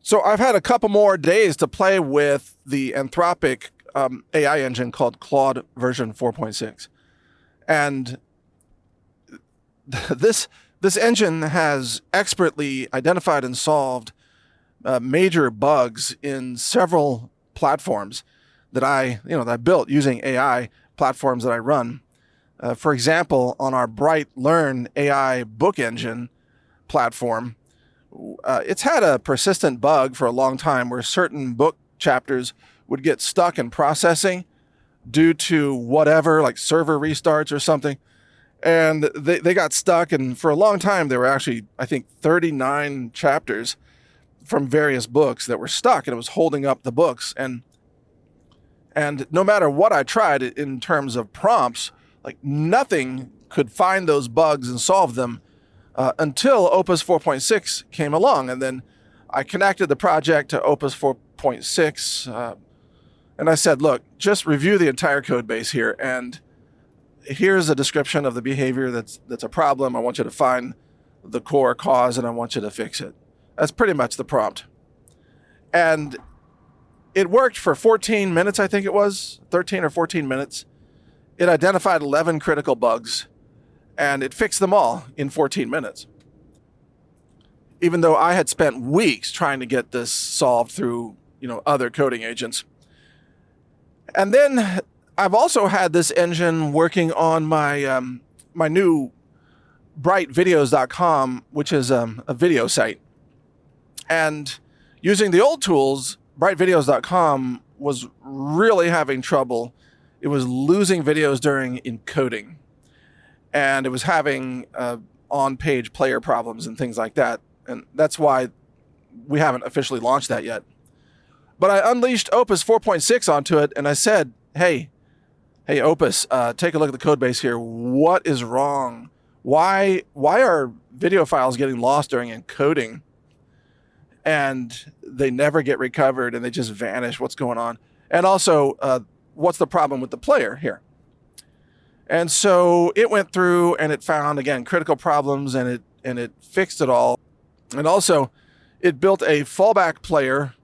So I've had a couple more days to play with the Anthropic AI engine called Claude version 4.6. And this engine has expertly identified and solved major bugs in several platforms that I built using AI platforms that I run. For example, on our Bright Learn AI book engine platform, it's had a persistent bug for a long time where certain book chapters would get stuck in processing due to whatever, like server restarts or something. And they got stuck, and for a long time, there were actually, I think, 39 chapters from various books that were stuck, and it was holding up the books. And no matter what I tried in terms of prompts, like nothing could find those bugs and solve them until Opus 4.6 came along. And then I connected the project to Opus 4.6, and I said, look, just review the entire code base here, and here's a description of the behavior that's a problem. I want you to find the core cause, and I want you to fix it. That's pretty much the prompt. And it worked for 14 minutes, I think it was, 13 or 14 minutes. It identified 11 critical bugs, and it fixed them all in 14 minutes. Even though I had spent weeks trying to get this solved through, other coding agents. And then I've also had this engine working on my my new brightvideos.com, which is a video site. And using the old tools, brightvideos.com was really having trouble. It was losing videos during encoding, and it was having on-page player problems and things like that. And that's why we haven't officially launched that yet. But I unleashed Opus 4.6 onto it, and I said, hey Opus, take a look at the code base here. What is wrong? Why are video files getting lost during encoding? And they never get recovered, and they just vanish. What's going on? And also, what's the problem with the player here? And so it went through and it found, again, critical problems, and it fixed it all. And also, it built a fallback player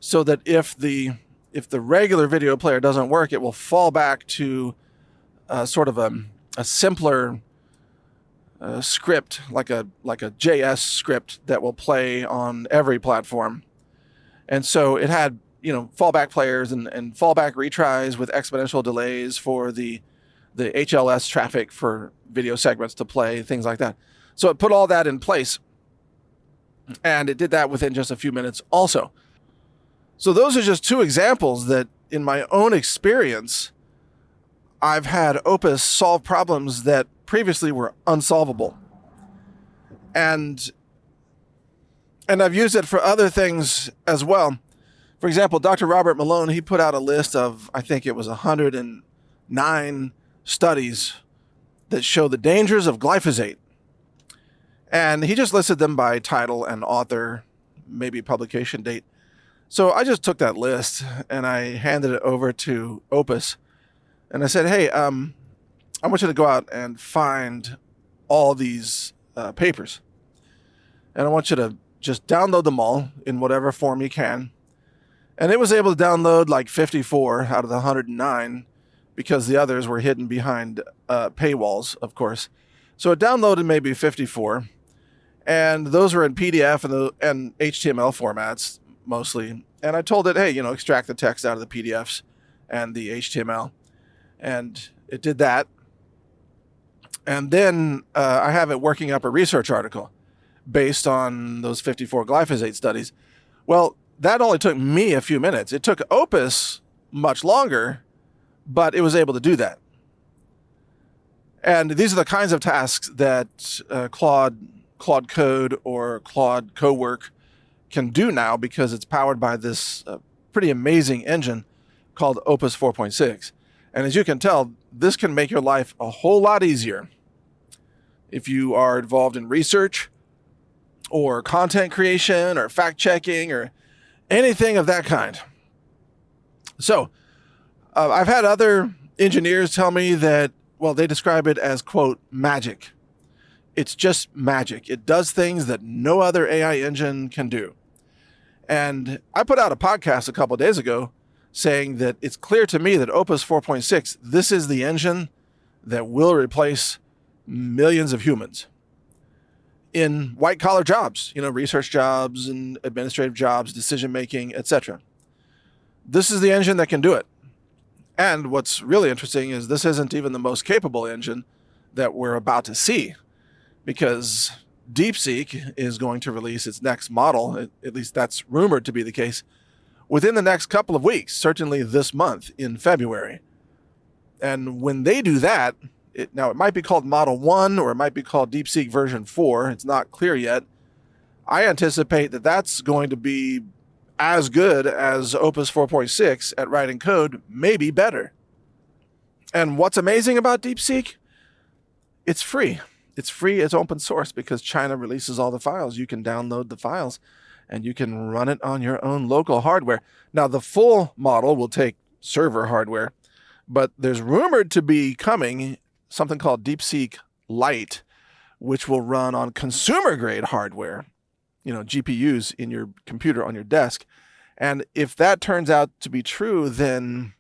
so that if the regular video player doesn't work, it will fall back to sort of a simpler script, like a JS script that will play on every platform. And so it had fallback players and fallback retries with exponential delays for the HLS traffic for video segments to play, things like that. So it put all that in place, and it did that within just a few minutes also. So those are just two examples that in my own experience, I've had Opus solve problems that previously were unsolvable. And I've used it for other things as well. For example, Dr. Robert Malone, he put out a list of, I think it was 109 studies that show the dangers of glyphosate. And he just listed them by title and author, maybe publication date. So I just took that list and I handed it over to Opus. And I said, hey, I want you to go out and find all these papers. And I want you to just download them all in whatever form you can. And it was able to download like 54 out of the 109 because the others were hidden behind paywalls, of course. So it downloaded maybe 54. And those were in PDF and HTML formats mostly. And I told it, hey, extract the text out of the PDFs and the HTML. And it did that. And then I have it working up a research article based on those 54 glyphosate studies. Well, that only took me a few minutes. It took Opus much longer, but it was able to do that. And these are the kinds of tasks that Claude Code or Claude Cowork can do now because it's powered by this pretty amazing engine called Opus 4.6. And as you can tell, this can make your life a whole lot easier if you are involved in research or content creation or fact-checking or anything of that kind. So I've had other engineers tell me that, well, they describe it as, quote, magic. It's just magic. It does things that no other AI engine can do. And I put out a podcast a couple of days ago saying that it's clear to me that Opus 4.6, this is the engine that will replace millions of humans in white-collar jobs, research jobs and administrative jobs, decision-making, etc. This is the engine that can do it. And what's really interesting is this isn't even the most capable engine that we're about to see, because DeepSeek is going to release its next model, at least that's rumored to be the case, within the next couple of weeks, certainly this month in February. And when they do that, it might be called Model 1 or it might be called DeepSeek version 4. It's not clear yet. I anticipate that that's going to be as good as Opus 4.6 at writing code, maybe better. And what's amazing about DeepSeek? It's free. It's free, it's open source because China releases all the files. You can download the files and you can run it on your own local hardware. Now, the full model will take server hardware, but there's rumored to be coming something called DeepSeek Lite, which will run on consumer-grade hardware, GPUs in your computer on your desk. And if that turns out to be true, then,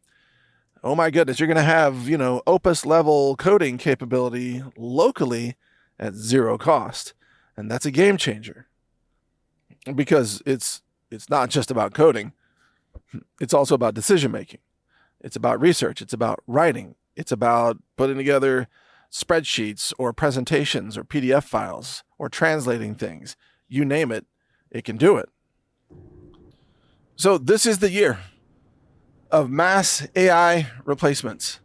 oh my goodness, you're going to have, Opus-level coding capability locally at zero cost. And that's a game changer. Because it's not just about coding. It's also about decision making. It's about research. It's about writing. It's about putting together spreadsheets or presentations or PDF files or translating things. You name it, it can do it. So this is the year of mass AI replacements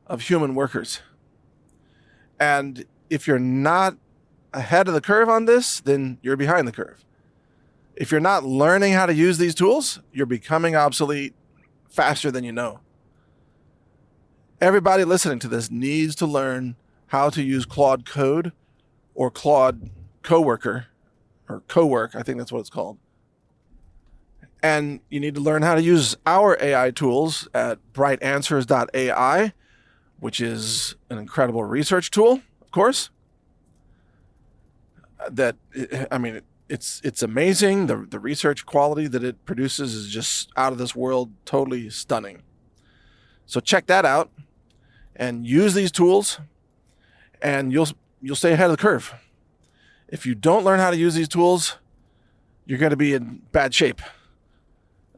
of human workers. And if you're not ahead of the curve on this, then you're behind the curve. If you're not learning how to use these tools, you're becoming obsolete faster than you know. Everybody listening to this needs to learn how to use Claude Code or Claude Coworker or Cowork, I think that's what it's called. And you need to learn how to use our AI tools at brightanswers.ai, which is an incredible research tool, of course. It's amazing. The research quality that it produces is just out of this world, totally stunning. So check that out and use these tools and you'll stay ahead of the curve. If you don't learn how to use these tools, you're going to be in bad shape,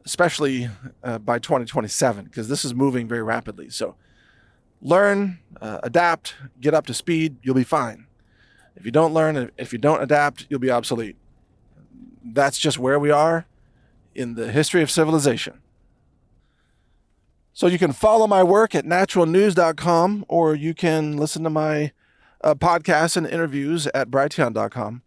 especially by 2027, because this is moving very rapidly. So learn, adapt, get up to speed, you'll be fine. If you don't learn, if you don't adapt, you'll be obsolete. That's just where we are in the history of civilization. So you can follow my work at naturalnews.com, or you can listen to my podcasts and interviews at brighteon.com,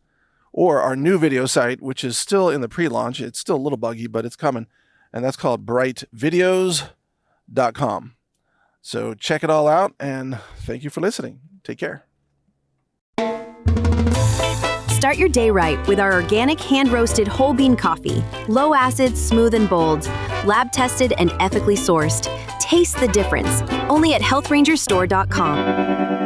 or our new video site, which is still in the pre-launch. It's still a little buggy, but it's coming, and that's called brightvideos.com. So check it all out, and thank you for listening. Take care. Start your day right with our organic hand-roasted whole bean coffee. Low acid, smooth and bold. Lab-tested and ethically sourced. Taste the difference. Only at healthrangerstore.com.